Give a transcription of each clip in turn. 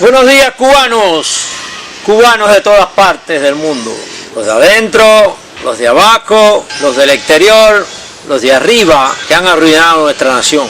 Buenos días, cubanos, cubanos de todas partes del mundo, los de adentro, los de abajo, los del exterior, los de arriba, que han arruinado nuestra nación,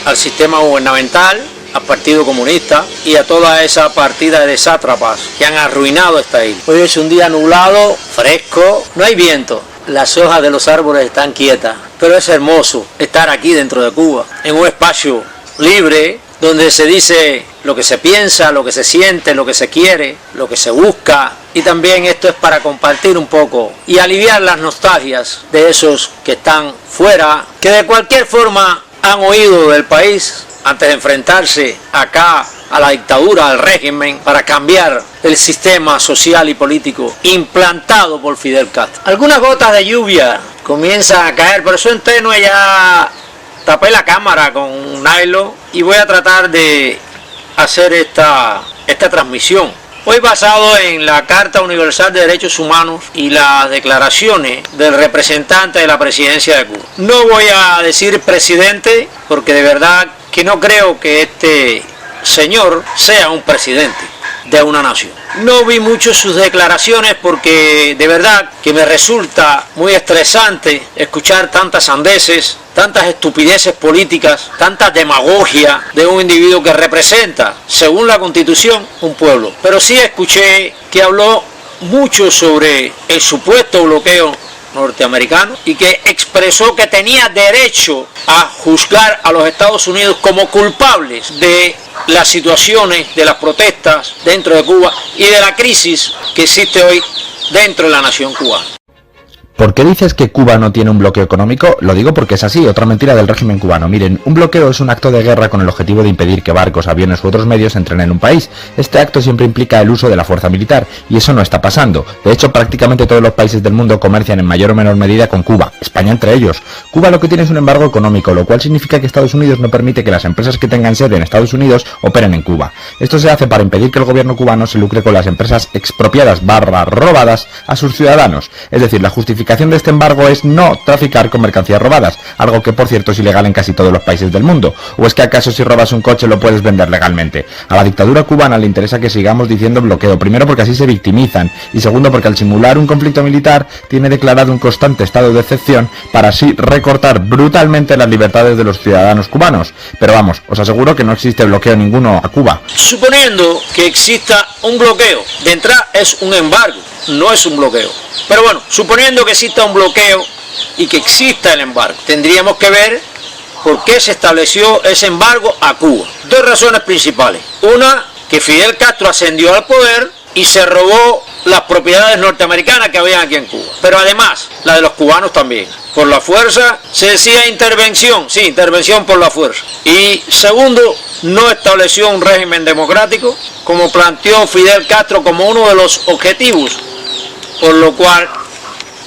al sistema gubernamental, al Partido Comunista y a toda esa partida de sátrapas que han arruinado esta isla. Hoy es un día nublado, fresco, no hay viento, las hojas de los árboles están quietas, pero es hermoso estar aquí dentro de Cuba, en un espacio libre, donde se dice lo que se piensa, lo que se siente, lo que se quiere, lo que se busca. Y también esto es para compartir un poco y aliviar las nostalgias de esos que están fuera, que de cualquier forma han huido del país antes de enfrentarse acá a la dictadura, al régimen, para cambiar el sistema social y político implantado por Fidel Castro. Algunas gotas de lluvia comienzan a caer, pero eso en tenue. Ya tapé la cámara con un nylon y voy a tratar de hacer esta transmisión. Hoy basado en la Carta Universal de Derechos Humanos y las declaraciones del representante de la presidencia de Cuba. No voy a decir presidente porque de verdad que no creo que este señor sea un presidente de una nación. No vi mucho sus declaraciones porque de verdad que me resulta muy estresante escuchar tantas sandeces, tantas estupideces políticas, tanta demagogia de un individuo que representa, según la Constitución, un pueblo. Pero sí escuché que habló mucho sobre el supuesto bloqueo norteamericano y que expresó que tenía derecho a juzgar a los Estados Unidos como culpables de las situaciones, de las protestas dentro de Cuba y de la crisis que existe hoy dentro de la nación cubana. ¿Por qué dices que Cuba no tiene un bloqueo económico? Lo digo porque es así, otra mentira del régimen cubano. Miren, un bloqueo es un acto de guerra con el objetivo de impedir que barcos, aviones u otros medios entren en un país. Este acto siempre implica el uso de la fuerza militar, y eso no está pasando. De hecho, prácticamente todos los países del mundo comercian en mayor o menor medida con Cuba, España entre ellos. Cuba lo que tiene es un embargo económico, lo cual significa que Estados Unidos no permite que las empresas que tengan sede en Estados Unidos operen en Cuba. Esto se hace para impedir que el gobierno cubano se lucre con las empresas expropiadas / robadas a sus ciudadanos. Es decir, la justificación de este embargo es no traficar con mercancías robadas, algo que por cierto es ilegal en casi todos los países del mundo. ¿O es que acaso si robas un coche lo puedes vender legalmente? A la dictadura cubana le interesa que sigamos diciendo bloqueo, primero porque así se victimizan, y segundo porque al simular un conflicto militar tiene declarado un constante estado de excepción para así recortar brutalmente las libertades de los ciudadanos cubanos. Pero vamos, os aseguro que no existe bloqueo ninguno a Cuba. Suponiendo que exista un bloqueo, de entrada es un embargo, no es un bloqueo. Pero bueno, suponiendo que exista un bloqueo y que exista el embargo, tendríamos que ver por qué se estableció ese embargo a Cuba. Dos razones principales. Una, que Fidel Castro ascendió al poder y se robó las propiedades norteamericanas que habían aquí en Cuba. Pero además, la de los cubanos también. Por la fuerza, se decía intervención, sí, intervención por la fuerza. Y segundo, no estableció un régimen democrático, como planteó Fidel Castro como uno de los objetivos, por lo cual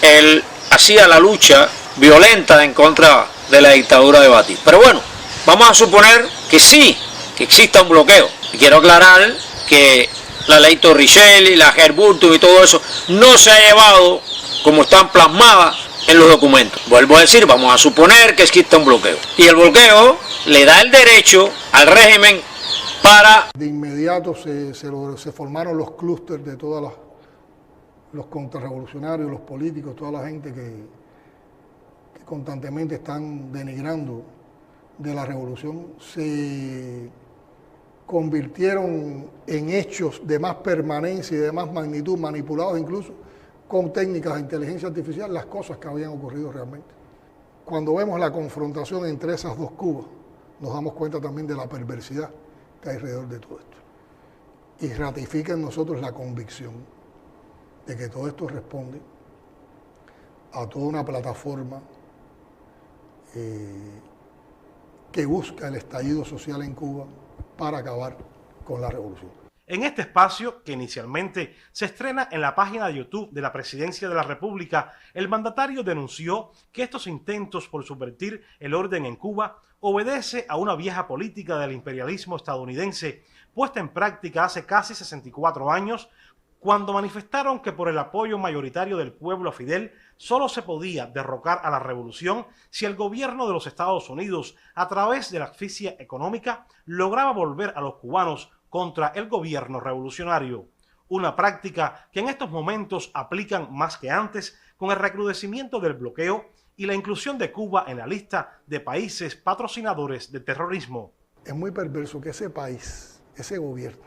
él hacía la lucha violenta en contra de la dictadura de Batista. Pero bueno, vamos a suponer que sí, que exista un bloqueo. Y quiero aclarar que la ley Torricelli, la Gerbulto y todo eso no se ha llevado como están plasmadas en los documentos. Vuelvo a decir, vamos a suponer que exista un bloqueo. Y el bloqueo le da el derecho al régimen para... De inmediato se formaron los clústeres de todos los contrarrevolucionarios, los políticos, toda la gente que constantemente están denigrando de la revolución, se convirtieron en hechos de más permanencia y de más magnitud, manipulados incluso con técnicas de inteligencia artificial, las cosas que habían ocurrido realmente. Cuando vemos la confrontación entre esas dos Cubas, nos damos cuenta también de la perversidad que hay alrededor de todo esto. Y ratifica en nosotros la convicción de que todo esto responde a toda una plataforma que busca el estallido social en Cuba para acabar con la revolución. En este espacio, que inicialmente se estrena en la página de YouTube de la Presidencia de la República, el mandatario denunció que estos intentos por subvertir el orden en Cuba obedece a una vieja política del imperialismo estadounidense puesta en práctica hace casi 64 años, cuando manifestaron que por el apoyo mayoritario del pueblo a Fidel solo se podía derrocar a la revolución si el gobierno de los Estados Unidos, a través de la asfixia económica, lograba volver a los cubanos contra el gobierno revolucionario. Una práctica que en estos momentos aplican más que antes con el recrudecimiento del bloqueo y la inclusión de Cuba en la lista de países patrocinadores del terrorismo. Es muy perverso que ese país, ese gobierno,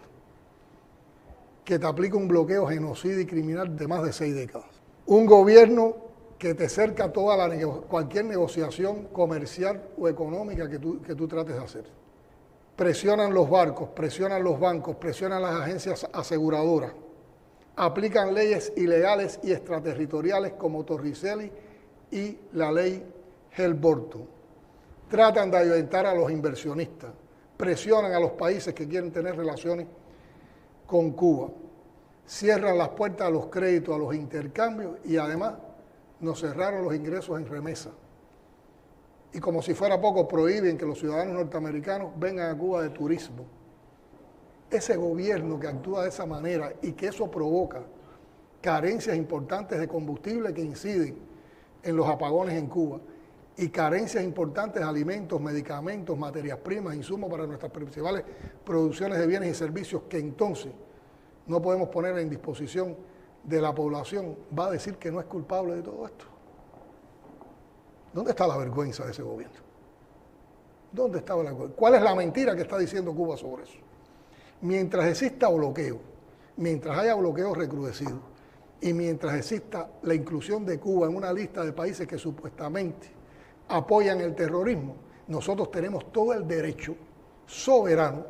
que te aplica un bloqueo genocida y criminal de más de 6 décadas, un gobierno que te cerca toda cualquier negociación comercial o económica que tú trates de hacer. Presionan los barcos, presionan los bancos, presionan las agencias aseguradoras, aplican leyes ilegales y extraterritoriales como Torricelli y la ley Helm-Burton. Tratan de ahuyentar a los inversionistas, presionan a los países que quieren tener relaciones con Cuba, cierran las puertas a los créditos, a los intercambios y además nos cerraron los ingresos en remesa. Y como si fuera poco, prohíben que los ciudadanos norteamericanos vengan a Cuba de turismo. Ese gobierno que actúa de esa manera y que eso provoca carencias importantes de combustible que inciden en los apagones en Cuba y carencias importantes de alimentos, medicamentos, materias primas, insumos para nuestras principales producciones de bienes y servicios que entonces no podemos poner en disposición de la población, va a decir que no es culpable de todo esto. ¿Dónde está la vergüenza de ese gobierno? ¿Dónde está la vergüenza? ¿Cuál es la mentira que está diciendo Cuba sobre eso? Mientras exista bloqueo, mientras haya bloqueo recrudecido y mientras exista la inclusión de Cuba en una lista de países que supuestamente apoyan el terrorismo, nosotros tenemos todo el derecho soberano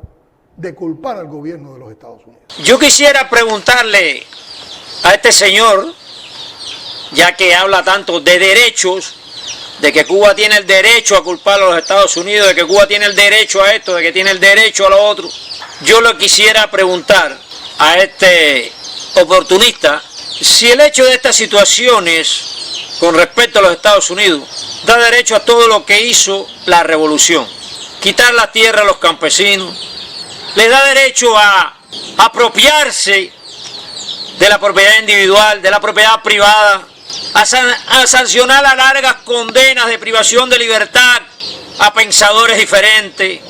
de culpar al gobierno de los Estados Unidos. Yo quisiera preguntarle a este señor, ya que habla tanto de derechos, de que Cuba tiene el derecho a culpar a los Estados Unidos, de que Cuba tiene el derecho a esto, de que tiene el derecho a lo otro. Yo le quisiera preguntar a este oportunista si el hecho de estas situaciones con respecto a los Estados Unidos da derecho a todo lo que hizo la revolución. Quitar la tierra a los campesinos, le da derecho a apropiarse de la propiedad individual, de la propiedad privada, a sancionar a largas condenas de privación de libertad a pensadores diferentes,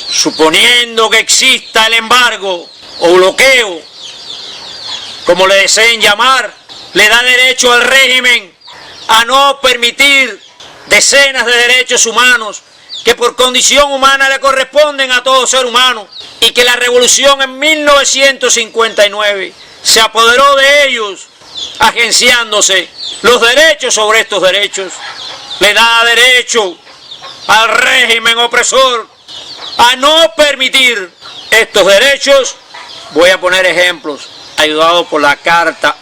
suponiendo que exista el embargo o bloqueo, como le deseen llamar, le da derecho al régimen a no permitir decenas de derechos humanos que por condición humana le corresponden a todo ser humano, y que la revolución en 1959 se apoderó de ellos, agenciándose los derechos sobre estos derechos. Le da derecho al régimen opresor a no permitir estos derechos. Voy a poner ejemplos, ayudado por la Carta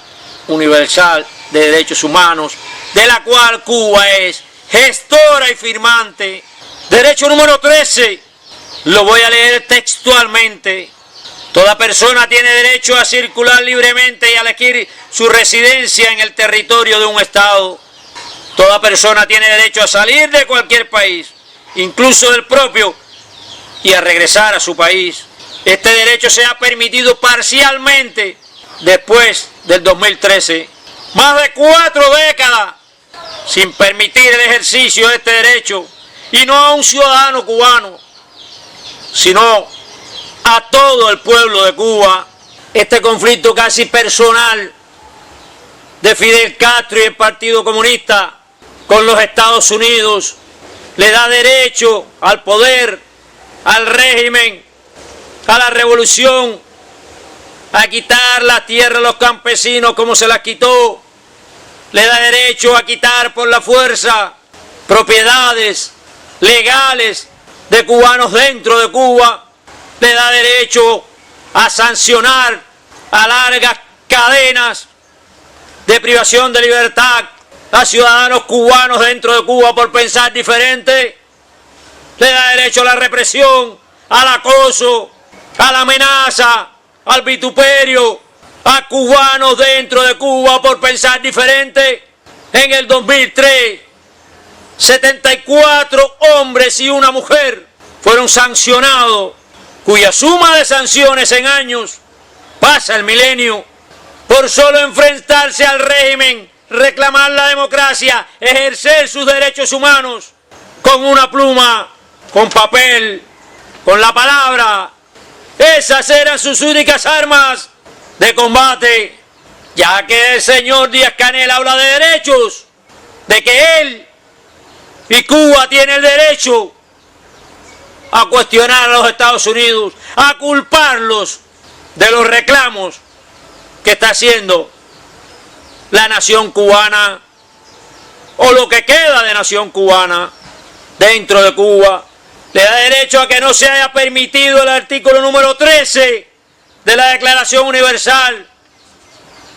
Universal de Derechos Humanos, de la cual Cuba es gestora y firmante. Derecho número 13, lo voy a leer textualmente. Toda persona tiene derecho a circular libremente y a elegir su residencia en el territorio de un Estado. Toda persona tiene derecho a salir de cualquier país, incluso del propio, y a regresar a su país. Este derecho se ha permitido parcialmente después del 2013. Más de 4 décadas sin permitir el ejercicio de este derecho, y no a un ciudadano cubano, sino a todo el pueblo de Cuba. Este conflicto casi personal de Fidel Castro y el Partido Comunista con los Estados Unidos le da derecho al poder, al régimen, a la revolución, a quitar la tierra a los campesinos como se las quitó. Le da derecho a quitar por la fuerza propiedades legales de cubanos dentro de Cuba. Le da derecho a sancionar a largas cadenas de privación de libertad a ciudadanos cubanos dentro de Cuba por pensar diferente. Le da derecho a la represión, al acoso, a la amenaza, al vituperio a cubanos dentro de Cuba por pensar diferente. En el 2003, 74 hombres y una mujer fueron sancionados, cuya suma de sanciones en años pasa el milenio, por solo enfrentarse al régimen, reclamar la democracia, ejercer sus derechos humanos con una pluma, con papel, con la palabra Esas eran sus únicas armas de combate, ya que el señor Díaz-Canel habla de derechos, de que él y Cuba tienen el derecho a cuestionar a los Estados Unidos, a culparlos de los reclamos que está haciendo la nación cubana o lo que queda de nación cubana dentro de Cuba. Le da derecho a que no se haya permitido el artículo número 13 de la Declaración Universal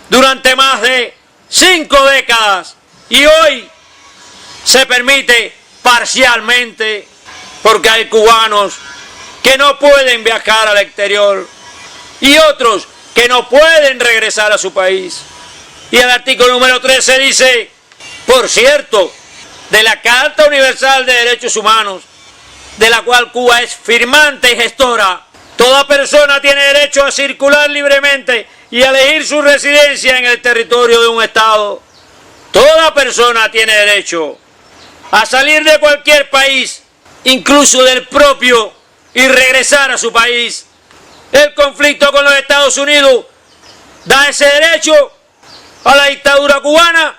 durante más de 5 décadas y hoy se permite parcialmente porque hay cubanos que no pueden viajar al exterior y otros que no pueden regresar a su país. Y el artículo número 13 dice, por cierto, de la Carta Universal de Derechos Humanos, de la cual Cuba es firmante y gestora, toda persona tiene derecho a circular libremente y a elegir su residencia en el territorio de un Estado. Toda persona tiene derecho a salir de cualquier país, incluso del propio, y regresar a su país. El conflicto con los Estados Unidos da ese derecho a la dictadura cubana,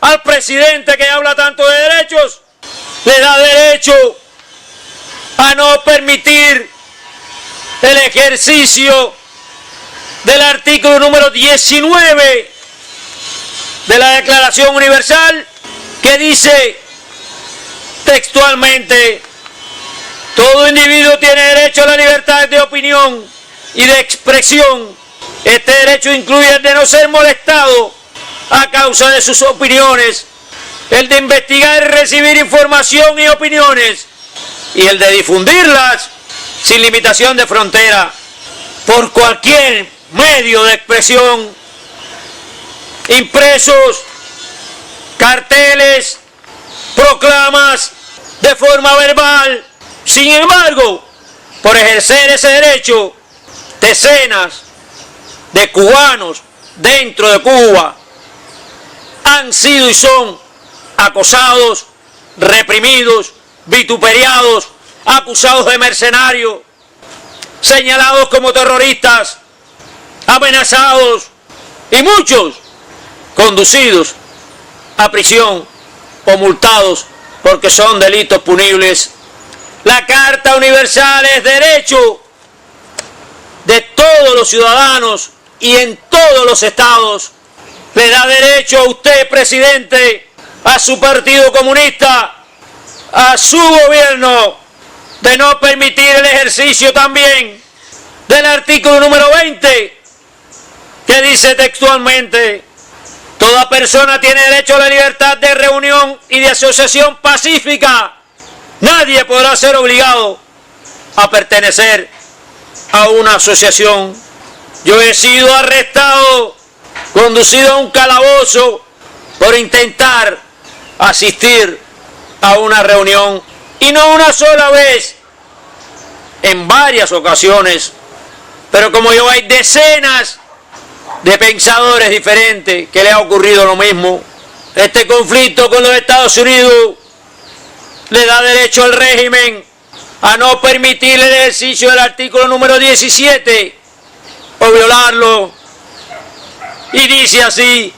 al presidente que habla tanto de derechos, le da derecho a no permitir el ejercicio del artículo número 19 de la Declaración Universal, que dice textualmente: todo individuo tiene derecho a la libertad de opinión y de expresión. Este derecho incluye el de no ser molestado a causa de sus opiniones, el de investigar y recibir información y opiniones, y el de difundirlas sin limitación de frontera, por cualquier medio de expresión, impresos, carteles, proclamas, de forma verbal. Sin embargo, por ejercer ese derecho, decenas de cubanos dentro de Cuba han sido y son acosados, reprimidos, vituperiados, acusados de mercenarios, señalados como terroristas, amenazados y muchos conducidos a prisión o multados porque son delitos punibles. La Carta Universal es derecho de todos los ciudadanos y en todos los estados. Le da derecho a usted, presidente, a su partido comunista, a su gobierno, de no permitir el ejercicio también del artículo número 20, que dice textualmente: toda persona tiene derecho a la libertad de reunión y de asociación pacífica. Nadie podrá ser obligado a pertenecer a una asociación. Yo he sido arrestado, conducido a un calabozo por intentar asistir a una reunión, y no una sola vez, en varias ocasiones. Pero como yo, hay decenas de pensadores diferentes que le ha ocurrido lo mismo. Este conflicto con los Estados Unidos le da derecho al régimen a no permitir el ejercicio del artículo número 17 o violarlo. Y dice así: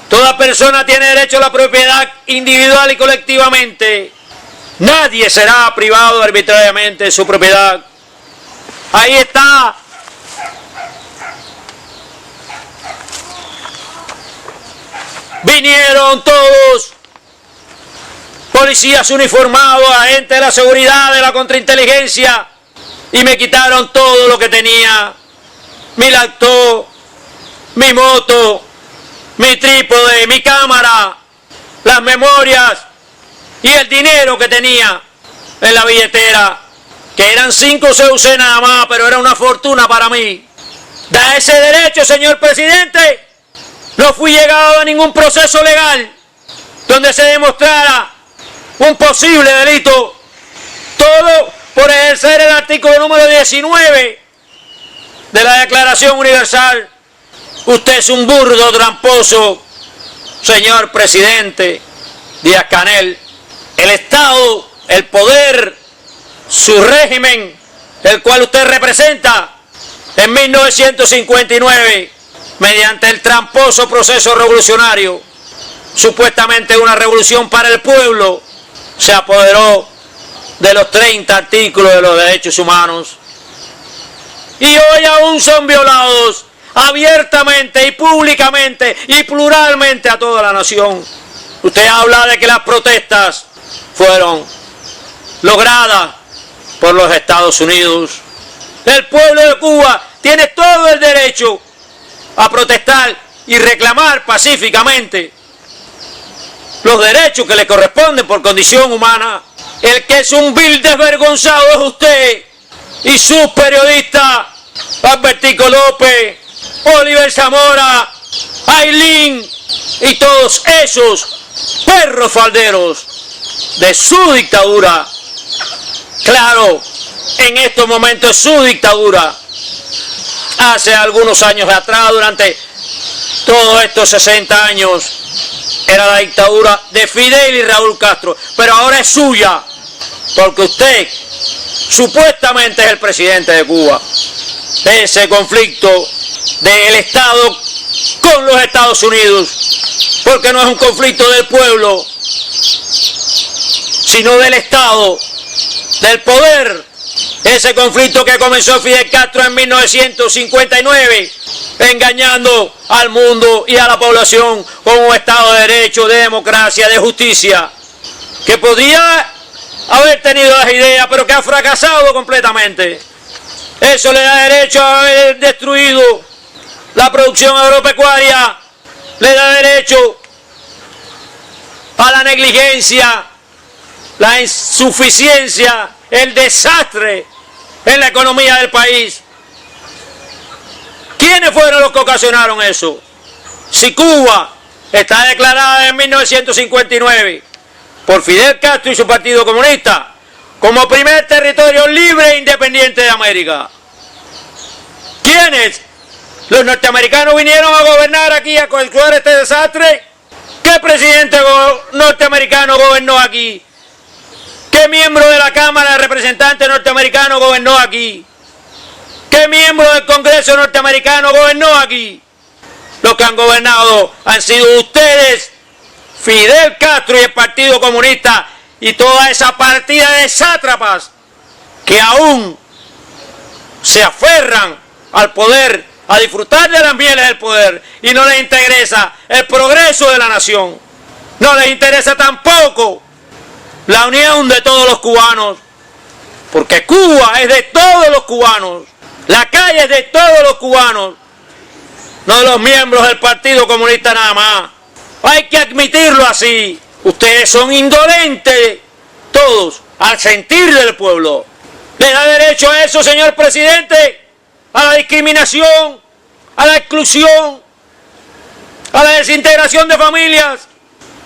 toda persona tiene derecho a la propiedad individual y colectivamente. Nadie será privado arbitrariamente de su propiedad. Ahí está. Vinieron todos, policías uniformados, agentes de la seguridad, de la contrainteligencia, y me quitaron todo lo que tenía: mi laptop, mi moto, mi trípode, mi cámara, las memorias y el dinero que tenía en la billetera, que eran 5 CUC nada más, pero era una fortuna para mí. ¿Da ese derecho, señor presidente? No fui llegado a ningún proceso legal donde se demostrara un posible delito. Todo por ejercer el artículo número 19 de la Declaración Universal. Usted es un burdo tramposo, señor presidente Díaz-Canel. El Estado, el poder, su régimen, el cual usted representa, En 1959, mediante el tramposo proceso revolucionario, supuestamente una revolución para el pueblo, se apoderó de los 30 artículos de los derechos humanos. Y hoy aún son violados abiertamente y públicamente y pluralmente a toda la nación. Usted habla de que las protestas fueron logradas por los Estados Unidos. El pueblo de Cuba tiene todo el derecho a protestar y reclamar pacíficamente los derechos que le corresponden por condición humana. El que es un vil desvergonzado es usted y sus periodistas, Albertico López, Oliver Zamora, Ailín y todos esos perros falderos de su dictadura. Claro, en estos momentos es su dictadura. Hace algunos años atrás, durante todos estos 60 años, era la dictadura de Fidel y Raúl Castro, pero ahora es suya, porque usted supuestamente es el presidente de Cuba. Ese conflicto del Estado con los Estados Unidos, porque no es un conflicto del pueblo, sino del Estado, del poder. Ese conflicto que comenzó Fidel Castro en 1959, engañando al mundo y a la población con un Estado de Derecho, de democracia, de justicia, que podía haber tenido las ideas, pero que ha fracasado completamente. Eso le da derecho a haber destruido la producción agropecuaria, le da derecho a la negligencia, la insuficiencia, el desastre en la economía del país. ¿Quiénes fueron los que ocasionaron eso? Si Cuba está declarada en 1959 por Fidel Castro y su Partido Comunista como primer territorio libre e independiente de América, ¿quiénes? ¿Los norteamericanos vinieron a gobernar aquí, a causar este desastre? ¿Qué presidente norteamericano gobernó aquí? ¿Qué miembro de la Cámara de Representantes norteamericano gobernó aquí? ¿Qué miembro del Congreso norteamericano gobernó aquí? Los que han gobernado han sido ustedes, Fidel Castro y el Partido Comunista, y toda esa partida de sátrapas que aún se aferran al poder, a disfrutar de las mieles del poder, y no les interesa el progreso de la nación. No les interesa tampoco la unión de todos los cubanos, porque Cuba es de todos los cubanos, la calle es de todos los cubanos, no de los miembros del Partido Comunista nada más. Hay que admitirlo así. Ustedes son indolentes, todos, al sentir del pueblo. ¿Les da derecho a eso, señor presidente? A la discriminación, a la exclusión, a la desintegración de familias,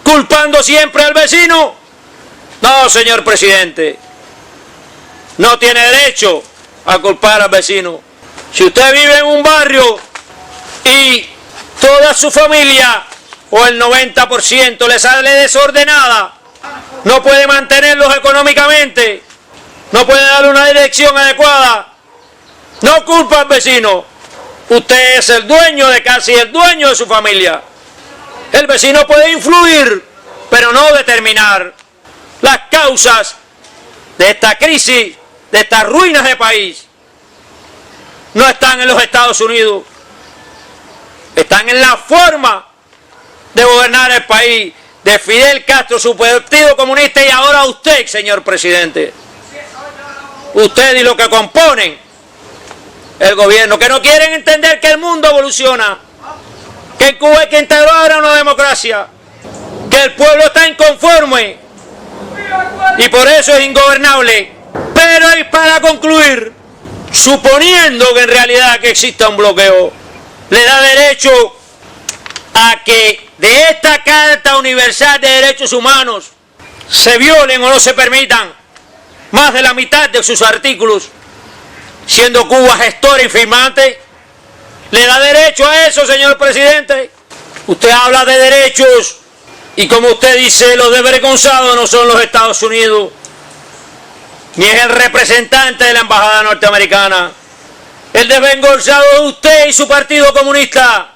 culpando siempre al vecino. No, señor presidente, no tiene derecho a culpar al vecino. Si usted vive en un barrio y toda su familia o el 90% le sale desordenada, no puede mantenerlos económicamente, no puede darle una dirección adecuada, no culpa al vecino. Usted es el dueño de casi el dueño de su familia. El vecino puede influir, pero no determinar. Las causas de esta crisis, de estas ruinas de país, no están en los Estados Unidos, están en la forma de gobernar el país de Fidel Castro, su Partido Comunista, y ahora usted, señor presidente. Usted y los que componen el gobierno, que no quieren entender que el mundo evoluciona, que en Cuba hay que integrar a una democracia, que el pueblo está inconforme y por eso es ingobernable. Pero y para concluir, suponiendo que en realidad que exista un bloqueo, le da derecho a que de esta Carta Universal de Derechos Humanos se violen o no se permitan más de la mitad de sus artículos, siendo Cuba gestor y firmante. ¿Le da derecho a eso, señor presidente? Usted habla de derechos y, como usted dice, los desvergonzados no son los Estados Unidos, ni es el representante de la embajada norteamericana, el desvergonzado de usted y su partido comunista.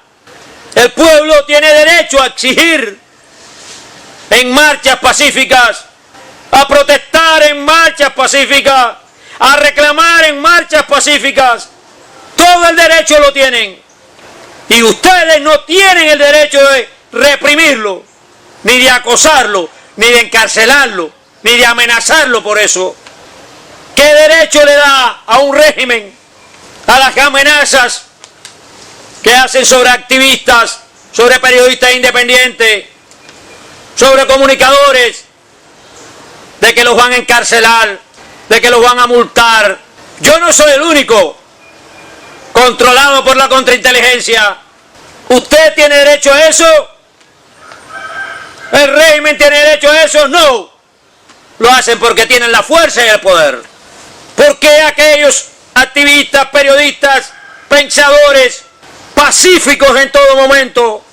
El pueblo tiene derecho a exigir en marchas pacíficas, a protestar en marchas pacíficas, a reclamar en marchas pacíficas. Todo el derecho lo tienen. Y ustedes no tienen el derecho de reprimirlo, ni de acosarlo, ni de encarcelarlo, ni de amenazarlo por eso. ¿Qué derecho le da a un régimen a las amenazas que hacen sobre activistas, sobre periodistas independientes, sobre comunicadores, de que los van a encarcelar, de que los van a multar? Yo no soy el único controlado por la contrainteligencia. ¿Usted tiene derecho a eso? ¿El régimen tiene derecho a eso? No. Lo hacen porque tienen la fuerza y el poder. ¿Por qué aquellos activistas, periodistas, pensadores, pacíficos en todo momento,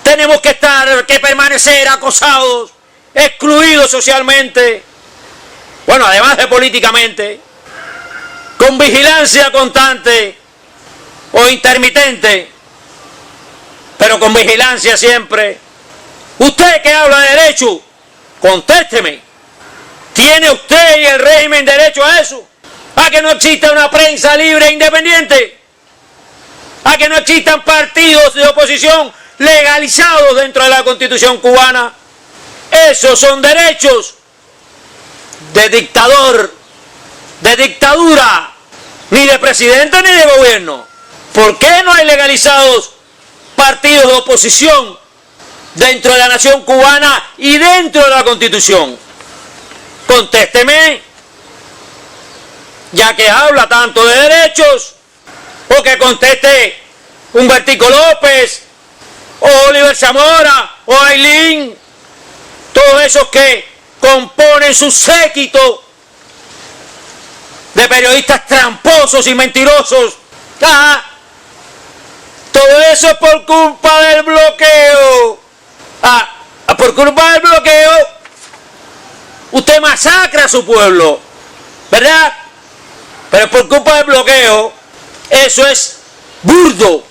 tenemos que permanecer acosados, excluidos socialmente, bueno, además de políticamente, con vigilancia constante o intermitente, pero con vigilancia siempre? Usted que habla de derecho, contésteme. ¿Tiene usted y el régimen derecho a eso? ¿A que no exista una prensa libre e independiente? ¿A que no existan partidos de oposición legalizados dentro de la Constitución cubana? Esos son derechos de dictador, de dictadura, ni de presidente ni de gobierno. ¿Por qué no hay legalizados partidos de oposición dentro de la nación cubana y dentro de la Constitución? Contésteme, ya que habla tanto de derechos, o que conteste Humbertico López, o Oliver Zamora, o Ailín, todos esos que componen su séquito de periodistas tramposos y mentirosos. Todo eso es por culpa del bloqueo. Por culpa del bloqueo, usted masacra a su pueblo, ¿verdad? Pero por culpa del bloqueo, eso es burdo.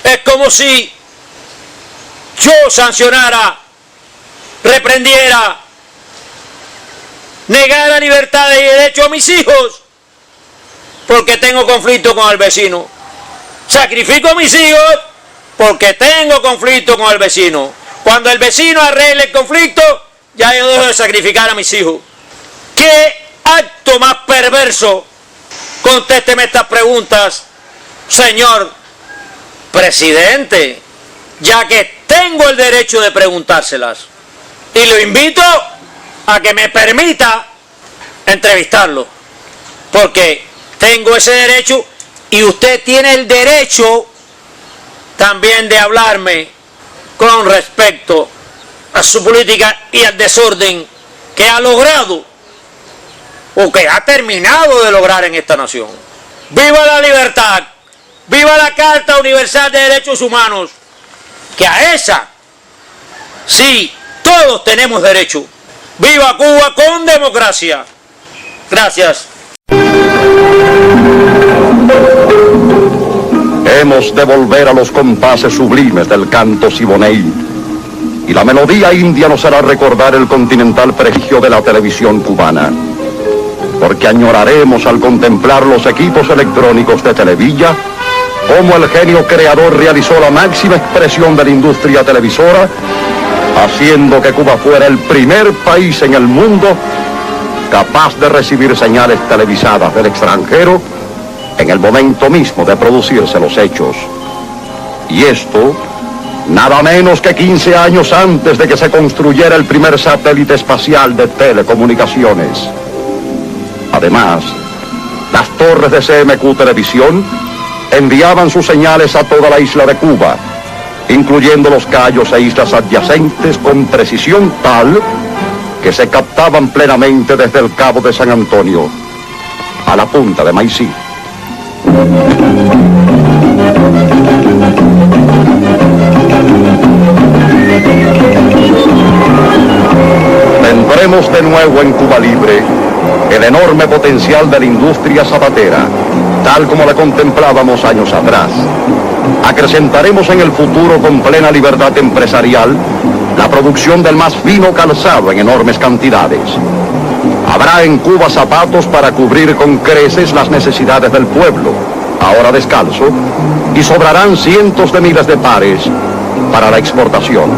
Es como si yo sancionara, reprendiera, negara libertad y derecho a mis hijos porque tengo conflicto con el vecino. Sacrifico a mis hijos porque tengo conflicto con el vecino. Cuando el vecino arregle el conflicto, ya yo dejo de sacrificar a mis hijos. ¿Qué acto más perverso? Contésteme estas preguntas, señor presidente, ya que tengo el derecho de preguntárselas. Y lo invito a que me permita entrevistarlo, porque tengo ese derecho y usted tiene el derecho también de hablarme con respecto a su política y al desorden que ha logrado o que ha terminado de lograr en esta nación. ¡Viva la libertad! ¡Viva la Carta Universal de Derechos Humanos! Que a esa sí todos tenemos derecho. ¡Viva Cuba con democracia! Gracias. Hemos de volver a los compases sublimes del canto siboney, y la melodía india nos hará recordar el continental prestigio de la televisión cubana, porque añoraremos al contemplar los equipos electrónicos de Televilla, cómo el genio creador realizó la máxima expresión de la industria televisora, haciendo que Cuba fuera el primer país en el mundo capaz de recibir señales televisadas del extranjero en el momento mismo de producirse los hechos. Y esto, nada menos que 15 años antes de que se construyera el primer satélite espacial de telecomunicaciones. Además, las torres de CMQ Televisión enviaban sus señales a toda la isla de Cuba, incluyendo los cayos e islas adyacentes con precisión tal que se captaban plenamente desde el Cabo de San Antonio a la punta de Maicí. Tendremos de nuevo en Cuba Libre el enorme potencial de la industria zapatera, tal como la contemplábamos años atrás. Acrecentaremos en el futuro con plena libertad empresarial la producción del más fino calzado en enormes cantidades. Habrá en Cuba zapatos para cubrir con creces las necesidades del pueblo, ahora descalzo, y sobrarán cientos de miles de pares para la exportación.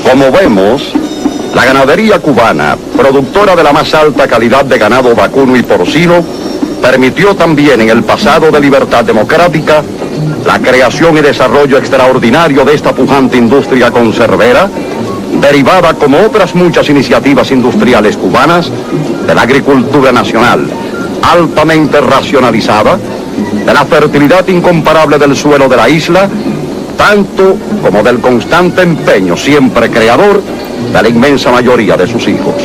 Como vemos, la ganadería cubana, productora de la más alta calidad de ganado vacuno y porcino, permitió también en el pasado de libertad democrática la creación y desarrollo extraordinario de esta pujante industria conservera, derivada, como otras muchas iniciativas industriales cubanas, de la agricultura nacional, altamente racionalizada, de la fertilidad incomparable del suelo de la isla, tanto como del constante empeño siempre creador de la inmensa mayoría de sus hijos.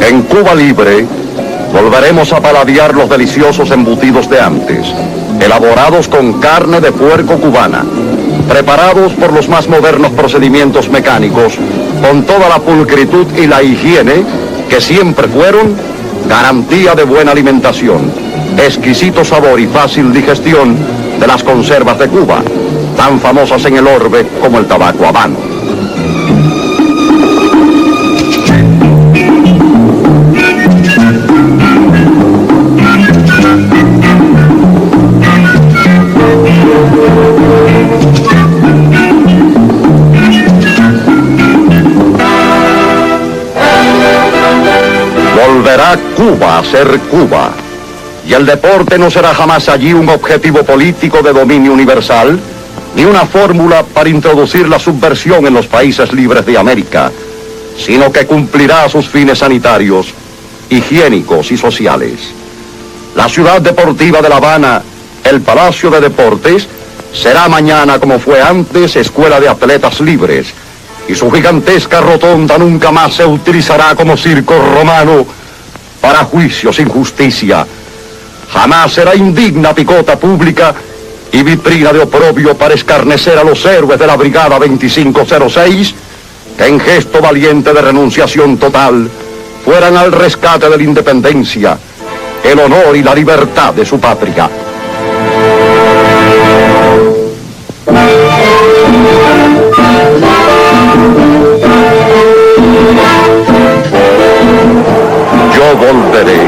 En Cuba Libre volveremos a paladear los deliciosos embutidos de antes, elaborados con carne de puerco cubana, preparados por los más modernos procedimientos mecánicos, con toda la pulcritud y la higiene que siempre fueron garantía de buena alimentación, exquisito sabor y fácil digestión de las conservas de Cuba, tan famosas en el orbe como el tabaco habano. Volverá Cuba a ser Cuba, y el deporte no será jamás allí un objetivo político de dominio universal, ni una fórmula para introducir la subversión en los países libres de América, sino que cumplirá sus fines sanitarios, higiénicos y sociales. La ciudad deportiva de La Habana, el Palacio de Deportes, será mañana, como fue antes, escuela de atletas libres, y su gigantesca rotonda nunca más se utilizará como circo romano para juicios sin justicia. Jamás será indigna picota pública y vitrina de oprobio para escarnecer a los héroes de la Brigada 2506, que en gesto valiente de renunciación total fueran al rescate de la independencia, el honor y la libertad de su patria. Yo volveré.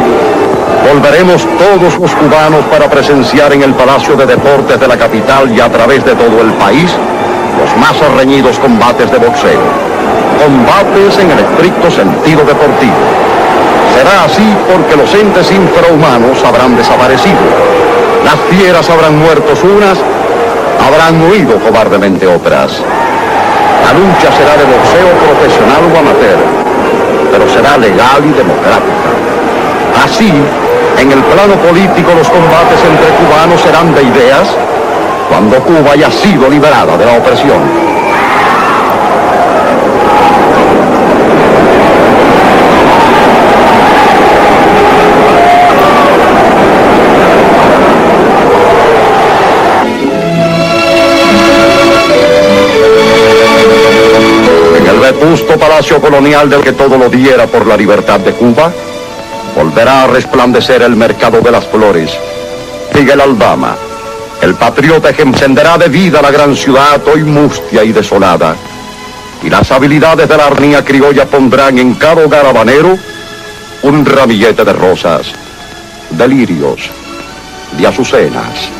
Volveremos todos los cubanos para presenciar en el Palacio de Deportes de la capital y a través de todo el país los más reñidos combates de boxeo. Combates en el estricto sentido deportivo. Será así porque los entes infrahumanos habrán desaparecido. Las fieras habrán muerto unas, habrán huido cobardemente otras. La lucha será de boxeo profesional o amateur, pero será legal y democrática. Así, en el plano político los combates entre cubanos serán de ideas cuando Cuba haya sido liberada de la opresión. Vetusto Palacio Colonial del que todo lo diera por la libertad de Cuba, volverá a resplandecer el mercado de las flores. Miguel Aldama, el patriota que encenderá de vida la gran ciudad hoy mustia y desolada. Y las habilidades de la armonía criolla pondrán en cada hogar habanero un ramillete de rosas, de lirios, de azucenas.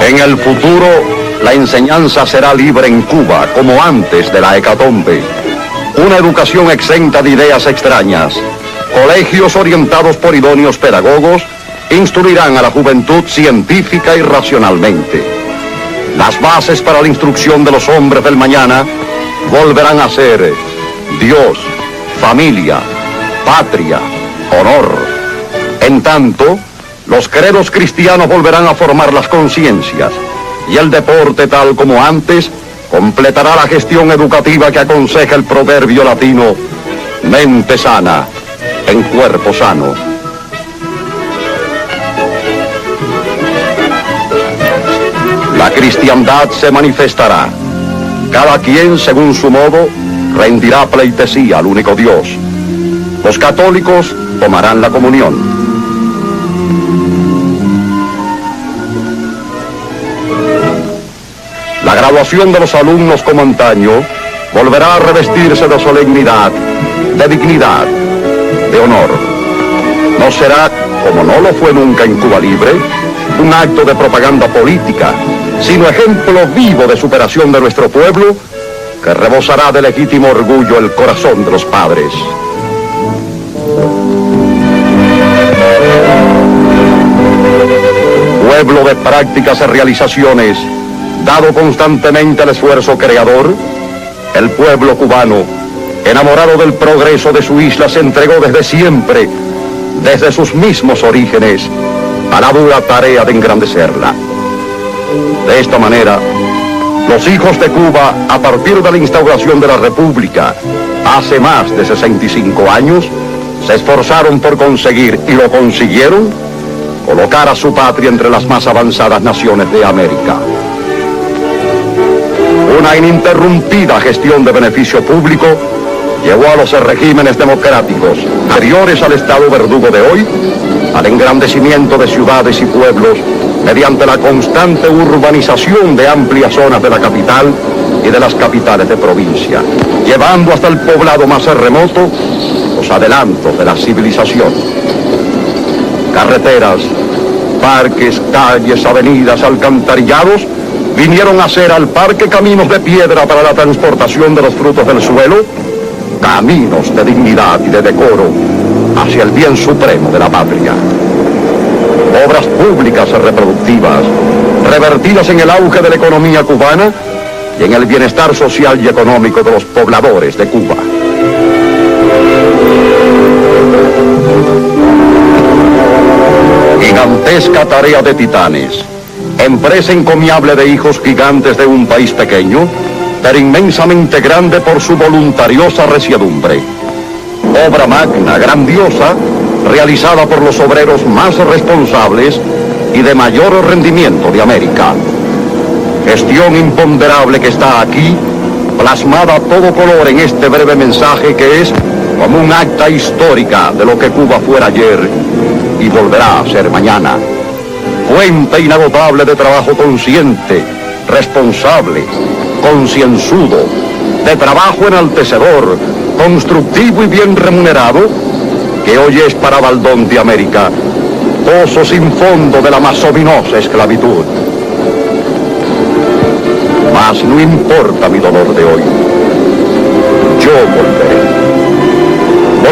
En el futuro, la enseñanza será libre en Cuba, como antes de la hecatombe. una educación exenta de ideas extrañas, colegios orientados por idóneos pedagogos, instruirán a la juventud científica y racionalmente. Las bases para la instrucción de los hombres del mañana volverán a ser Dios, familia, patria, honor. En tanto, los credos cristianos volverán a formar las conciencias y el deporte, tal como antes, completará la gestión educativa que aconseja el proverbio latino: mente sana, en cuerpo sano. La cristiandad se manifestará. Cada quien, según su modo, rendirá pleitesía al único Dios. Los católicos tomarán la comunión. La graduación de los alumnos, como antaño, volverá a revestirse de solemnidad, de dignidad, de honor. No será, como no lo fue nunca en Cuba Libre, un acto de propaganda política, sino ejemplo vivo de superación de nuestro pueblo, que rebosará de legítimo orgullo el corazón de los padres. Pueblo de prácticas y realizaciones, dado constantemente el esfuerzo creador, el pueblo cubano, enamorado del progreso de su isla, se entregó desde siempre, desde sus mismos orígenes, a la dura tarea de engrandecerla. De esta manera, los hijos de Cuba, a partir de la instauración de la República, hace más de 65 años, se esforzaron por conseguir, y lo consiguieron, colocar a su patria entre las más avanzadas naciones de América. Una ininterrumpida gestión de beneficio público llevó a los regímenes democráticos, anteriores al Estado verdugo de hoy, al engrandecimiento de ciudades y pueblos mediante la constante urbanización de amplias zonas de la capital y de las capitales de provincia, llevando hasta el poblado más remoto los adelantos de la civilización. Carreteras, parques, calles, avenidas, alcantarillados vinieron a ser al parque caminos de piedra para la transportación de los frutos del suelo, caminos de dignidad y de decoro hacia el bien supremo de la patria. Obras públicas reproductivas, revertidas en el auge de la economía cubana y en el bienestar social y económico de los pobladores de Cuba. Gigantesca tarea de titanes, empresa encomiable de hijos gigantes de un país pequeño, pero inmensamente grande por su voluntariosa resiedumbre. Obra magna, grandiosa, realizada por los obreros más responsables y de mayor rendimiento de América. Gestión imponderable que está aquí, plasmada a todo color en este breve mensaje que es como un acta histórica de lo que Cuba fuera ayer y volverá a ser mañana. Fuente inagotable de trabajo consciente, responsable, concienzudo, de trabajo enaltecedor, constructivo y bien remunerado, que hoy es para Baldón de América, pozo sin fondo de la más ominosa esclavitud. Mas no importa mi dolor de hoy, yo volveré.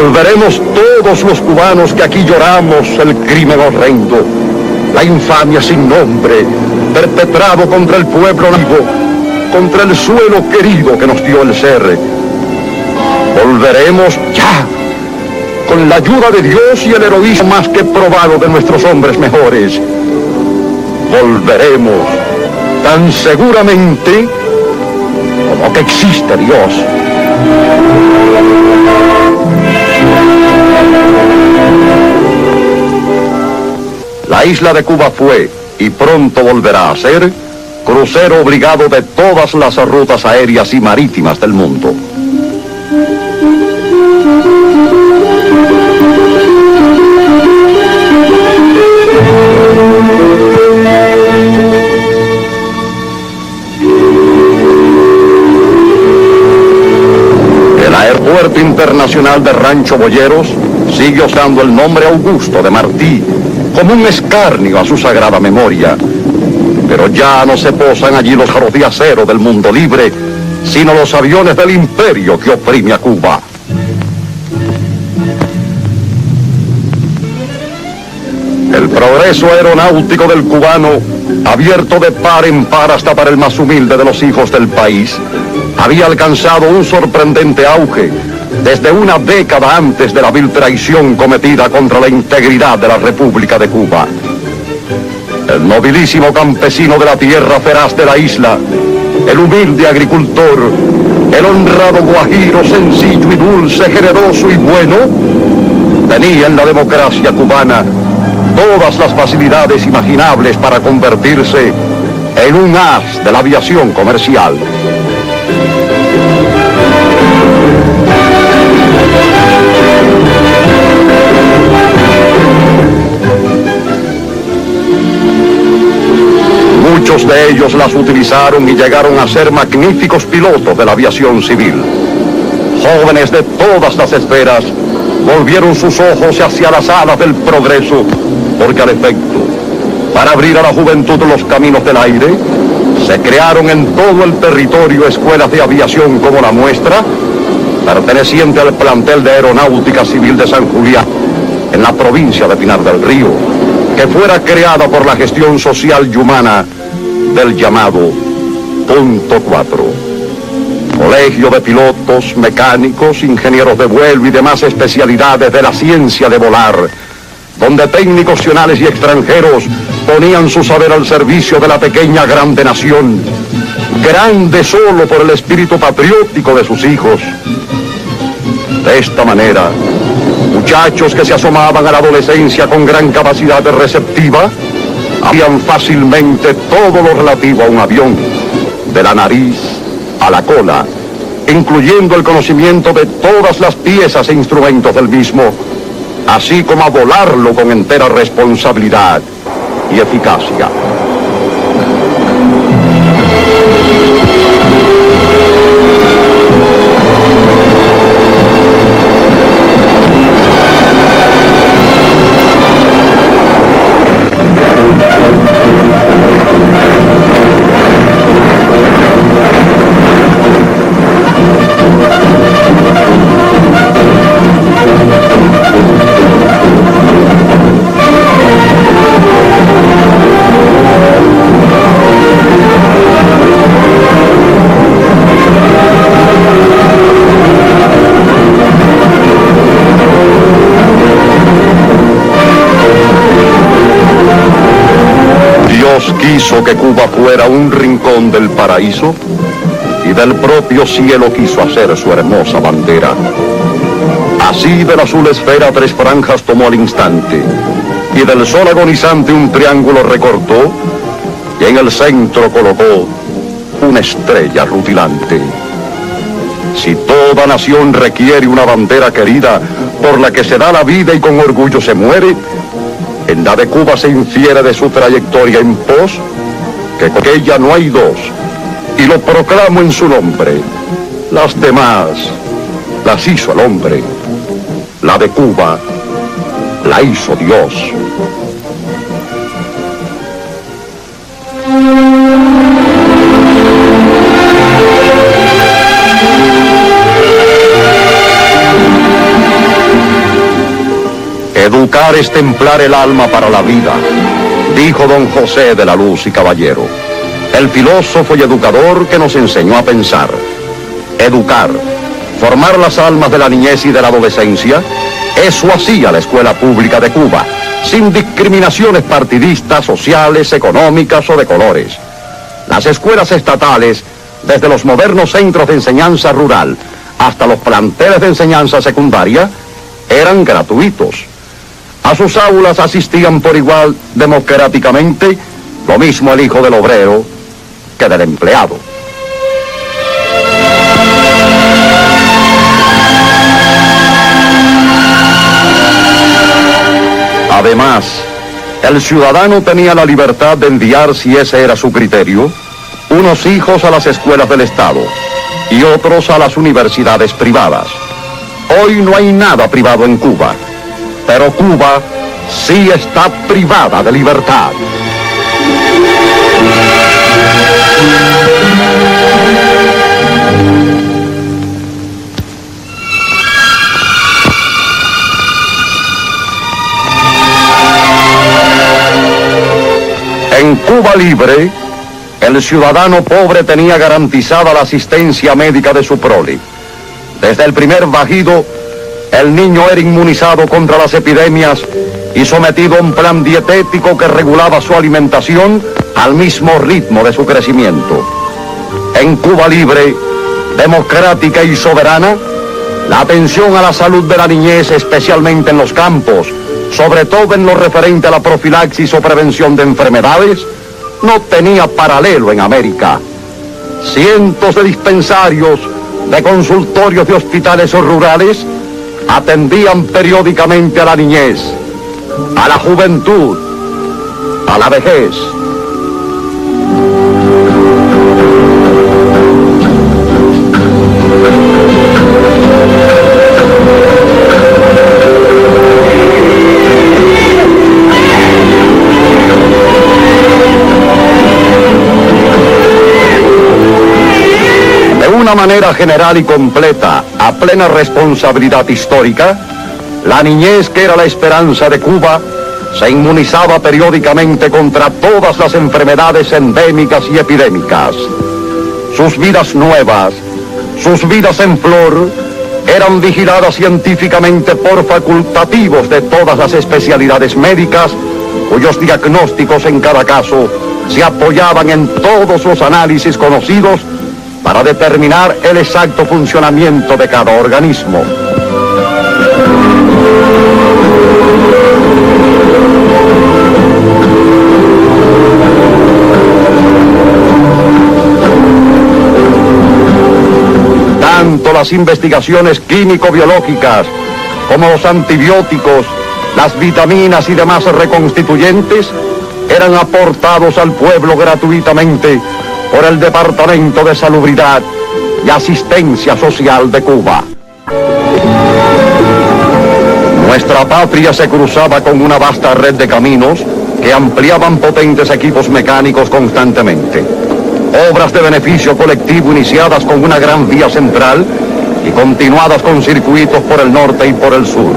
Volveremos todos los cubanos que aquí lloramos el crimen horrendo, la infamia sin nombre, perpetrado contra el pueblo vivo, contra el suelo querido que nos dio el ser. Volveremos ya, con la ayuda de Dios y el heroísmo más que probado de nuestros hombres mejores. Volveremos tan seguramente como que existe Dios. La isla de Cuba fue, y pronto volverá a ser, crucero obligado de todas las rutas aéreas y marítimas del mundo. El Aeropuerto Internacional de Rancho Boyeros sigue usando el nombre Augusto de Martí como un escarnio a su sagrada memoria. Pero ya no se posan allí los jarros de acero del mundo libre sino los aviones del imperio que oprime a Cuba. El progreso aeronáutico del cubano, abierto de par en par hasta para el más humilde de los hijos del país, había alcanzado un sorprendente auge desde una década antes de la vil traición cometida contra la integridad de la República de Cuba. El nobilísimo campesino de la tierra feraz de la isla, el humilde agricultor, el honrado guajiro sencillo y dulce, generoso y bueno, tenía en la democracia cubana todas las facilidades imaginables para convertirse en un as de la aviación comercial. Muchos de ellos las utilizaron y llegaron a ser magníficos pilotos de la aviación civil. Jóvenes de todas las esferas volvieron sus ojos hacia las alas del progreso, porque al efecto, para abrir a la juventud los caminos del aire, se crearon en todo el territorio escuelas de aviación como la nuestra, perteneciente al plantel de Aeronáutica Civil de San Julián, en la provincia de Pinar del Río, que fuera creada por la gestión social y humana del llamado Punto 4. Colegio de pilotos, mecánicos, ingenieros de vuelo y demás especialidades de la ciencia de volar, donde técnicos nacionales y extranjeros ponían su saber al servicio de la pequeña grande nación, grande solo por el espíritu patriótico de sus hijos. De esta manera, muchachos que se asomaban a la adolescencia con gran capacidad receptiva, habían fácilmente todo lo relativo a un avión, de la nariz a la cola, incluyendo el conocimiento de todas las piezas e instrumentos del mismo, así como a volarlo con entera responsabilidad y eficacia. Quiso que Cuba fuera un rincón del paraíso y del propio cielo quiso hacer su hermosa bandera. Así de la azul esfera 3 franjas tomó al instante y del sol agonizante un triángulo recortó y en el centro colocó una estrella rutilante. Si toda nación requiere una bandera querida por la que se da la vida y con orgullo se muere, en la de Cuba se infiere de su trayectoria en pos, que con ella no hay dos, y lo proclamo en su nombre. Las demás las hizo el hombre, la de Cuba la hizo Dios. Educar es templar el alma para la vida, dijo don José de la Luz y Caballero, el filósofo y educador que nos enseñó a pensar. Educar, formar las almas de la niñez y de la adolescencia, eso hacía la escuela pública de Cuba, sin discriminaciones partidistas, sociales, económicas o de colores. Las escuelas estatales, desde los modernos centros de enseñanza rural hasta los planteles de enseñanza secundaria, eran gratuitos. A sus aulas asistían por igual democráticamente lo mismo el hijo del obrero que del empleado. Además, el ciudadano tenía la libertad de enviar, si ese era su criterio, unos hijos a las escuelas del Estado y otros a las universidades privadas. Hoy no hay nada privado en Cuba, pero Cuba sí está privada de libertad. Cuba libre, el ciudadano pobre tenía garantizada la asistencia médica de su prole. Desde el primer bajido, el niño era inmunizado contra las epidemias y sometido a un plan dietético que regulaba su alimentación al mismo ritmo de su crecimiento. En Cuba libre, democrática y soberana, la atención a la salud de la niñez, especialmente en los campos, sobre todo en lo referente a la profilaxis o prevención de enfermedades, no tenía paralelo en América. Cientos de dispensarios, de consultorios de hospitales rurales atendían periódicamente a la niñez, a la juventud, a la vejez. De manera general y completa, a plena responsabilidad histórica, la niñez, que era la esperanza de Cuba, se inmunizaba periódicamente contra todas las enfermedades endémicas y epidémicas. Sus vidas nuevas, sus vidas en flor, eran vigiladas científicamente por facultativos de todas las especialidades médicas, cuyos diagnósticos en cada caso se apoyaban en todos los análisis conocidos para determinar el exacto funcionamiento de cada organismo. Tanto las investigaciones químico-biológicas como los antibióticos, las vitaminas y demás reconstituyentes eran aportados al pueblo gratuitamente por el Departamento de Salubridad y Asistencia Social de Cuba. Nuestra patria se cruzaba con una vasta red de caminos que ampliaban potentes equipos mecánicos constantemente. Obras de beneficio colectivo iniciadas con una gran vía central y continuadas con circuitos por el norte y por el sur.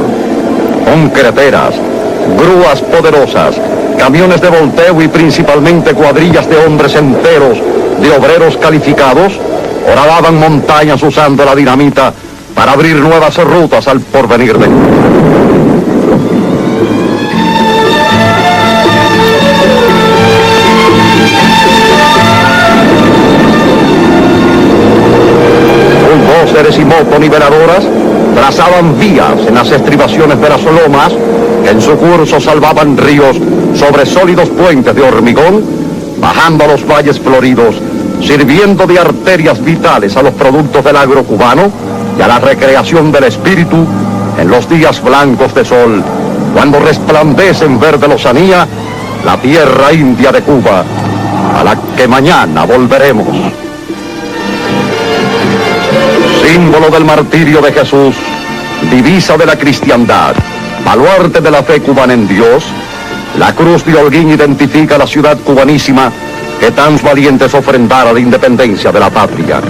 Concreteras, grúas poderosas, camiones de volteo y principalmente cuadrillas de hombres enteros, de obreros calificados, horadaban montañas usando la dinamita para abrir nuevas rutas al porvenir de Cuba. Bulldozers y motoniveladoras trazaban vías en las estribaciones de las lomas, que en su curso salvaban ríos sobre sólidos puentes de hormigón, bajando a los valles floridos, sirviendo de arterias vitales a los productos del agro cubano y a la recreación del espíritu en los días blancos de sol, cuando resplandece en verde lozanía la tierra india de Cuba, a la que mañana volveremos. Símbolo del martirio de Jesús, divisa de la cristiandad, baluarte de la fe cubana en Dios, la cruz de Holguín identifica la ciudad cubanísima que tan valientes ofrendara la independencia de la patria.